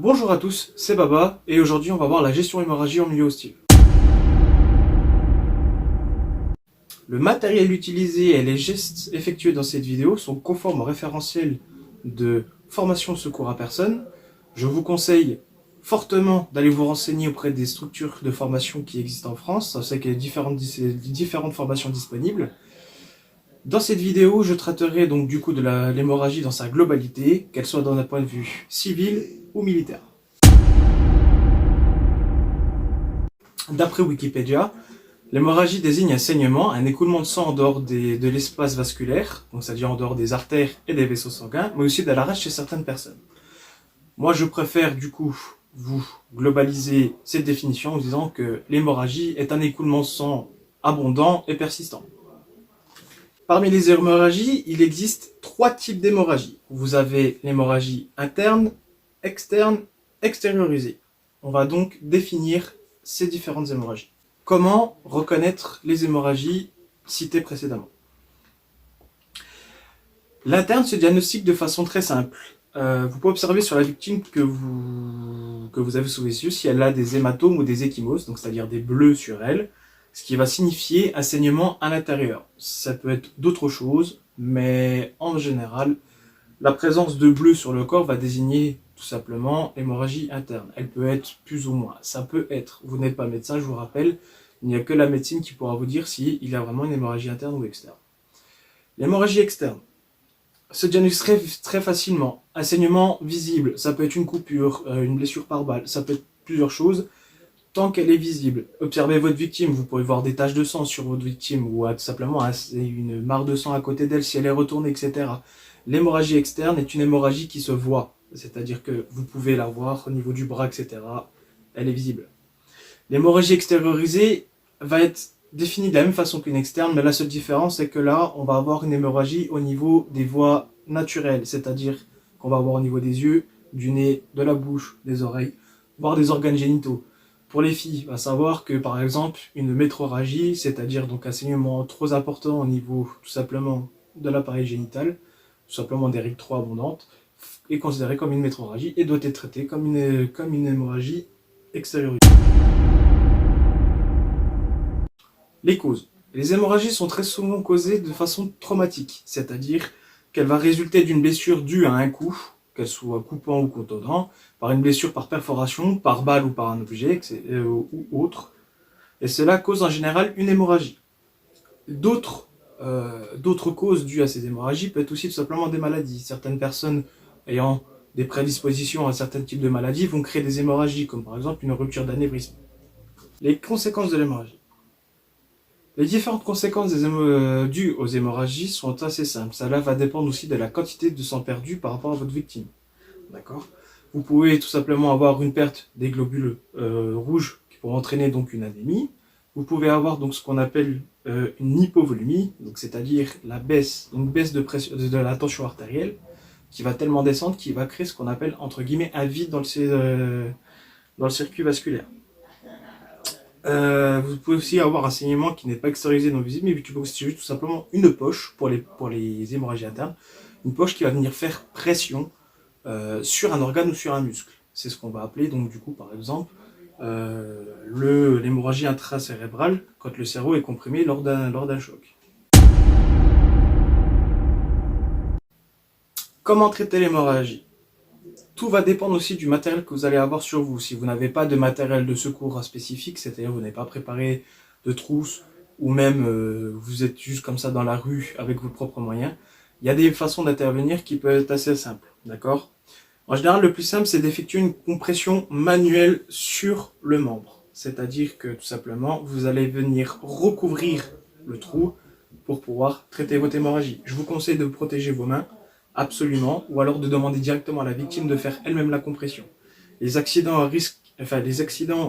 Bonjour à tous, c'est Baba et aujourd'hui on va voir la gestion hémorragie en milieu hostile. Le matériel utilisé et les gestes effectués dans cette vidéo sont conformes au référentiel de formation secours à personne. Je vous conseille fortement d'aller vous renseigner auprès des structures de formation qui existent en France. Ça, c'est qu'il y a différentes formations disponibles. Dans cette vidéo, je traiterai donc du coup de l'hémorragie dans sa globalité, qu'elle soit d'un point de vue civil ou militaire. D'après Wikipédia, l'hémorragie désigne un saignement, un écoulement de sang en dehors de l'espace vasculaire, donc c'est-à-dire en dehors des artères et des vaisseaux sanguins, mais aussi de l'arrache chez certaines personnes. Moi, je préfère du coup vous globaliser cette définition en disant que l'hémorragie est un écoulement de sang abondant et persistant. Parmi les hémorragies, il existe 3 types d'hémorragie. Vous avez l'hémorragie interne, externe, extériorisée. On va donc définir ces différentes hémorragies. Comment reconnaître les hémorragies citées précédemment? L'interne se diagnostique de façon très simple. Vous pouvez observer sur la victime que vous avez sous les yeux si elle a des hématomes ou des ecchymoses, donc c'est-à-dire des bleus sur elle, ce qui va signifier un saignement à l'intérieur. Ça peut être d'autres choses, mais en général, la présence de bleus sur le corps va désigner tout simplement hémorragie interne. Elle peut être plus ou moins. Ça peut être. Vous n'êtes pas médecin, je vous rappelle. Il n'y a que la médecine qui pourra vous dire s'il y a vraiment une hémorragie interne ou externe. L'hémorragie externe se diagnostiquerait très facilement. Un saignement visible, ça peut être une coupure, une blessure par balle, ça peut être plusieurs choses, tant qu'elle est visible. Observez votre victime, vous pouvez voir des taches de sang sur votre victime, ou tout simplement une mare de sang à côté d'elle si elle est retournée, etc. L'hémorragie externe est une hémorragie qui se voit, c'est-à-dire que vous pouvez la voir au niveau du bras, etc. Elle est visible. L'hémorragie extériorisée va être définie de la même façon qu'une externe, mais la seule différence c'est que là, on va avoir une hémorragie au niveau des voies naturelles, c'est-à-dire qu'on va avoir au niveau des yeux, du nez, de la bouche, des oreilles, voire des organes génitaux. Pour les filles, à savoir que par exemple, une métrorragie, c'est-à-dire donc un saignement trop important au niveau tout simplement de l'appareil génital, tout simplement des règles trop abondantes, est considérée comme une métrorragie et doit être traitée comme une hémorragie extériorisée. Les causes. Les hémorragies sont très souvent causées de façon traumatique, c'est-à-dire qu'elle va résulter d'une blessure due à un coup, qu'elle soit coupant ou contondant, par une blessure par perforation, par balle ou par un objet ou autre, et cela cause en général une hémorragie. D'autres causes dues à ces hémorragies peuvent être aussi tout simplement des maladies. Certaines personnes ayant des prédispositions à certains types de maladies vont créer des hémorragies, comme par exemple une rupture d'anévrisme. Les conséquences de l'hémorragie. Les différentes conséquences dues aux hémorragies sont assez simples. Cela va dépendre aussi de la quantité de sang perdu par rapport à votre victime. D'accord ? Vous pouvez tout simplement avoir une perte des globules rouges qui pourront entraîner donc une anémie. Vous pouvez avoir donc ce qu'on appelle une hypovolumie, donc c'est-à-dire une baisse de pression de la tension artérielle qui va tellement descendre qu'il va créer ce qu'on appelle entre guillemets un vide dans le circuit vasculaire. Vous pouvez aussi avoir un saignement qui n'est pas extériorisé non visible, mais qui peut constituer tout simplement une poche pour les hémorragies internes, une poche qui va venir faire pression sur un organe ou sur un muscle. C'est ce qu'on va appeler donc du coup par exemple l'hémorragie intracérébrale quand le cerveau est comprimé lors d'un choc. Comment traiter l'hémorragie? Tout va dépendre aussi du matériel que vous allez avoir sur vous. Si vous n'avez pas de matériel de secours spécifique, c'est-à-dire vous n'avez pas préparé de trousse ou même vous êtes juste comme ça dans la rue avec vos propres moyens, il y a des façons d'intervenir qui peuvent être assez simples, d'accord? En général, le plus simple, c'est d'effectuer une compression manuelle sur le membre. C'est-à-dire que tout simplement, vous allez venir recouvrir le trou pour pouvoir traiter votre hémorragie. Je vous conseille de protéger vos mains, absolument, ou alors de demander directement à la victime de faire elle-même la compression. Les accidents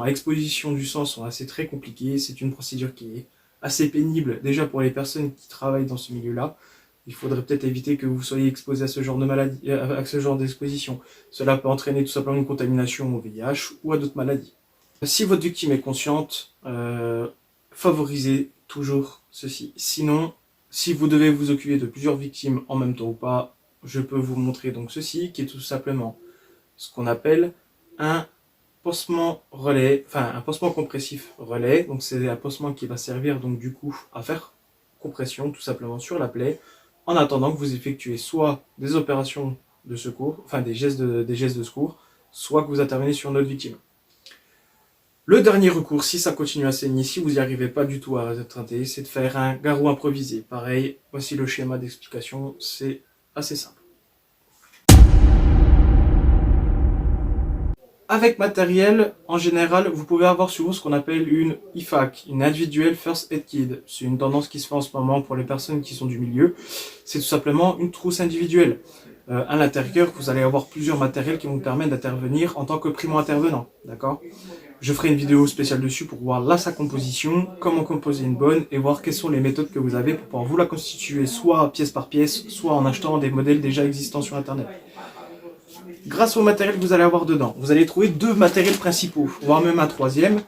à exposition du sang sont très compliqués. C'est une procédure qui est assez pénible, déjà pour les personnes qui travaillent dans ce milieu-là. Il faudrait peut-être éviter que vous soyez exposé à ce genre de maladie, à ce genre d'exposition. Cela peut entraîner tout simplement une contamination au VIH ou à d'autres maladies. Si votre victime est consciente, favorisez toujours ceci. Sinon, si vous devez vous occuper de plusieurs victimes en même temps ou pas, je peux vous montrer donc ceci, qui est tout simplement ce qu'on appelle un pansement relais, enfin un pansement compressif relais. Donc c'est un pansement qui va servir donc du coup à faire compression tout simplement sur la plaie en attendant que vous effectuez soit des opérations de secours, enfin des gestes de secours, soit que vous intervenez sur notre victime. Le dernier recours, si ça continue à saigner, si vous n'y arrivez pas du tout à traiter, c'est de faire un garrot improvisé. Pareil, voici le schéma d'explication, c'est assez simple. Avec matériel, en général, vous pouvez avoir sur vous ce qu'on appelle une IFAK, une Individual First Aid Kit. C'est une tendance qui se fait en ce moment pour les personnes qui sont du milieu. C'est tout simplement une trousse individuelle. À l'intérieur, vous allez avoir plusieurs matériels qui vont vous permettre d'intervenir en tant que primo-intervenant. D'accord ? Je ferai une vidéo spéciale dessus pour voir sa composition, comment composer une bonne et voir quelles sont les méthodes que vous avez pour pouvoir vous la constituer soit pièce par pièce, soit en achetant des modèles déjà existants sur internet. Grâce au matériel que vous allez avoir dedans, vous allez trouver deux matériels principaux, voire même un troisième,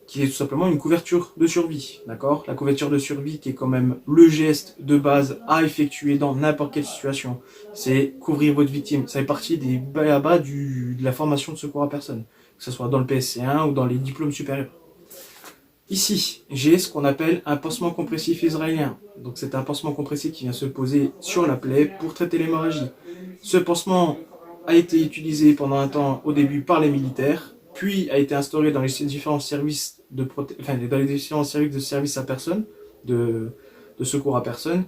qui est tout simplement une couverture de survie. D'accord ? La couverture de survie qui est quand même le geste de base à effectuer dans n'importe quelle situation. C'est couvrir votre victime. Ça fait partie des b.a.-ba de la formation de secours à personne, que ce soit dans le PSC1 ou dans les diplômes supérieurs. Ici, j'ai ce qu'on appelle un pansement compressif israélien. Donc c'est un pansement compressif qui vient se poser sur la plaie pour traiter l'hémorragie. Ce pansement a été utilisé pendant un temps au début par les militaires, puis a été instauré dans les différents services de service à personne, de secours à personne,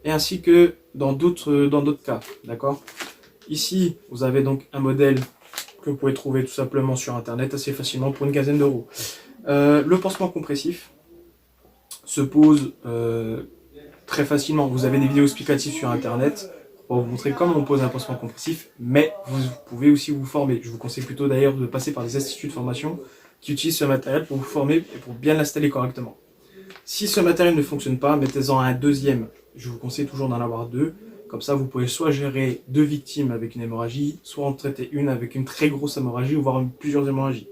et ainsi que dans d'autres cas. D'accord ? Ici, vous avez donc un modèle que vous pouvez trouver tout simplement sur internet assez facilement pour une quinzaine d'euros. Le pansement compressif se pose très facilement. Vous avez des vidéos explicatives sur internet pour vous montrer comment on pose un pansement compressif, mais vous pouvez aussi vous former. Je vous conseille plutôt d'ailleurs de passer par des instituts de formation qui utilisent ce matériel pour vous former et pour bien l'installer correctement. Si ce matériel ne fonctionne pas, mettez-en un deuxième. Je vous conseille toujours d'en avoir deux. Comme ça, vous pouvez soit gérer deux victimes avec une hémorragie, soit en traiter une avec une très grosse hémorragie, ou voire plusieurs hémorragies.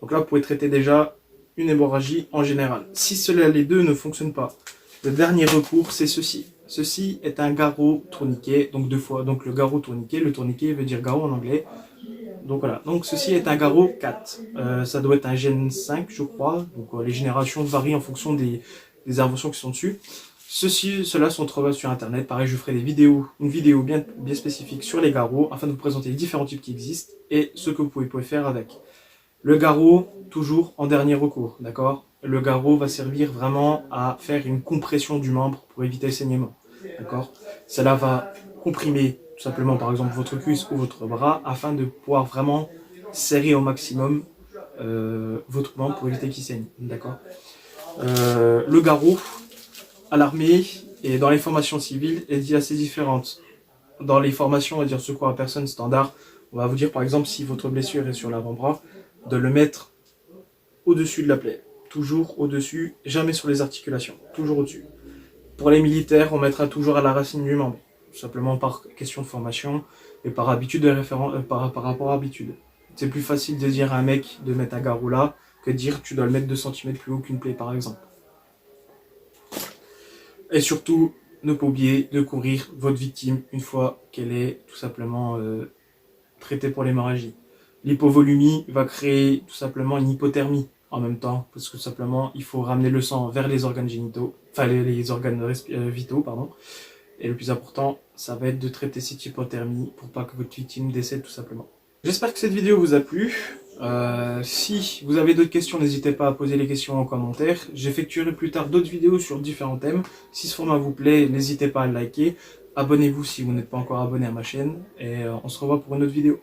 Donc là, vous pouvez traiter déjà une hémorragie en général. Si les deux ne fonctionnent pas, le dernier recours, c'est ceci. Ceci est un garrot tourniquet, donc deux fois. Donc le garrot tourniquet, le tourniquet veut dire garrot en anglais. Donc voilà, donc ceci est un garrot 4. Ça doit être un Gen 5, je crois. Donc les générations varient en fonction des inventions qui sont dessus. Ceux-là sont trouvables sur internet. Pareil, je ferai une vidéo bien spécifique sur les garrots afin de vous présenter les différents types qui existent et ce que vous pouvez faire avec. Le garrot, toujours en dernier recours, d'accord ? Le garrot va servir vraiment à faire une compression du membre pour éviter le saignement, d'accord ? Cela va comprimer tout simplement par exemple votre cuisse ou votre bras afin de pouvoir vraiment serrer au maximum votre membre pour éviter qu'il saigne, d'accord ? Le garrot à l'armée et dans les formations civiles est dit assez différente. Dans les formations, on va dire secours à personne standard, on va vous dire par exemple si votre blessure est sur l'avant-bras, de le mettre au-dessus de la plaie. Toujours au-dessus, jamais sur les articulations, toujours au-dessus. Pour les militaires, on mettra toujours à la racine du membre, tout simplement par question de formation et par habitude par rapport à habitude. C'est plus facile de dire à un mec de mettre un garrot là que de dire tu dois le mettre 2 cm plus haut qu'une plaie par exemple. Et surtout, ne pas oublier de couvrir votre victime une fois qu'elle est tout simplement traitée pour l'hémorragie. L'hypovolumie va créer tout simplement une hypothermie en même temps, parce que tout simplement il faut ramener le sang vers les organes génitaux, enfin les organes vitaux, pardon. Et le plus important, ça va être de traiter cette hypothermie pour pas que votre victime décède tout simplement. J'espère que cette vidéo vous a plu. Si vous avez d'autres questions, n'hésitez pas à poser les questions en commentaire. J'effectuerai plus tard d'autres vidéos sur différents thèmes. Si ce format vous plaît, n'hésitez pas à le liker. Abonnez-vous si vous n'êtes pas encore abonné à ma chaîne. Et on se revoit pour une autre vidéo.